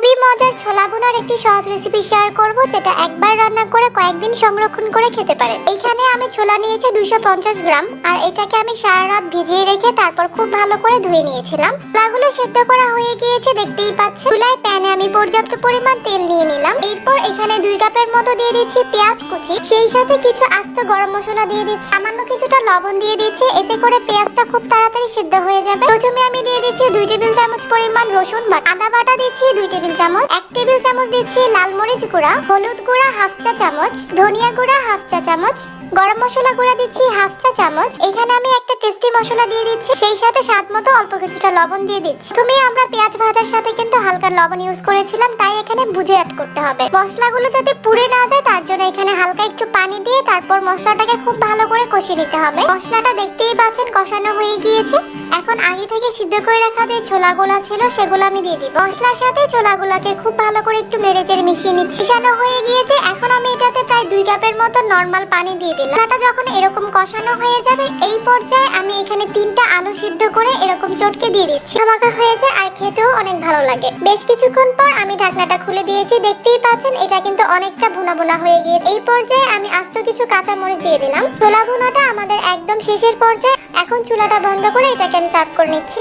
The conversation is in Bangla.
খুবই মজার ছোলা ভুনার একটি সহজ রেসিপি শেয়ার করব, যেটা একবার রান্না করে কয়েকদিন সংরক্ষণ করে খেতে পারে। এখানে আমি ছোলা নিয়েছি 250 গ্রাম, আর এটাকে আমি সারা রাত ভিজিয়ে রেখে তারপর খুব ভালো করে ধুয়ে নিয়েছিলাম। ছোলাগুলো সেদ্ধ করা হয়ে গিয়েছে, দেখতেই পাচ্ছেন। চুলায় প্যানে আমি পর্যাপ্ত পরিমাণ তেল নিয়ে নিলাম। এরপর এখানে 2 কাপের মতো দিয়ে দিচ্ছি পেঁয়াজ কুচি, সেই সাথে কিছু আস্ত গরম মশলা দিয়ে দিচ্ছি, সামান্য কিছুটা লবণ দিয়ে দিচ্ছি, এতে করে পেঁয়াজটা খুব তাড়াতাড়ি সিদ্ধ হয়ে যাবে। প্রথমে আমি দিয়ে দিচ্ছি 2 টেবিল চামচ পরিমাণ রসুন বাটা, আদা বাটা দিচ্ছি 2 টেবিল চামচ, 1 টেবিল চামচ দিচ্ছি লাল মরিচ গুঁড়া, হলুদ গুঁড়া হাফ চা চামচ, ধনিয়া গুঁড়া হাফ চা চামচ, গরম মশলা গুঁড়া দিচ্ছি হাফ চা চামচ। এখানে আমি একটা টেস্টি মশলা দিয়ে দিচ্ছি, সেই সাথে স্বাদ মতো অল্প কিছুটা লবণ দিয়ে দিচ্ছি। তুমি আমরা পেঁয়াজ ভাজার সাথে কিন্তু হালকা লবণ ইউজ করেছিলাম, তাই এখানে বুঝে অ্যাড করতে হবে। মশলাগুলো যাতে পুড়ে না যায় তার জন্য এখানে হালকা একটু পানি দিয়ে তারপর মশলাটাকে খুব ভালো করে কষিয়ে নিতে হবে। মশলাটা দেখতেই পাচ্ছেন কষানো হয়ে গিয়েছে। এখন আগে থেকে সিদ্ধ করে রাখা যে ছোলাগুলো ছিল সেগুলো আমি দিয়ে দিব। মশলার সাথে ছোলাগুলোকে খুব ভালো করে একটু নেড়েচেড়ে মিশিয়ে নিচ্ছি। মিশানো হয়ে গিয়েছে। এখন আমি এটাতে প্রায় 2 কাপের মতো নরমাল পানি দিয়ে দিলাম। এটা যখন এরকম কষানো হয়ে যাবে, এই পর্যায়ে আমি এখানে 3টা আলু সিদ্ধ করে এরকম চটকে দিয়ে দিচ্ছি। মাখা হয়ে যায় আর খেতেও অনেক ভালো লাগে। বেশ কিছুক্ষণ পর আমি ঢাকনাটা খুলে দিয়েছি, দেখতেই পাচ্ছেন এটা কিন্তু অনেকটা ভুনা ভুনা হয়ে গিয়েছে। এই পর্যায়ে আমি আস্ত কিছু কাঁচা মরিচ দিয়ে দিলাম। ছোলা ভুনাটা আমাদের একদম শেষের পর্যায়ে। এখন চুলাটা বন্ধ করে এটাকে আমি সার্ভ করে নিচ্ছি।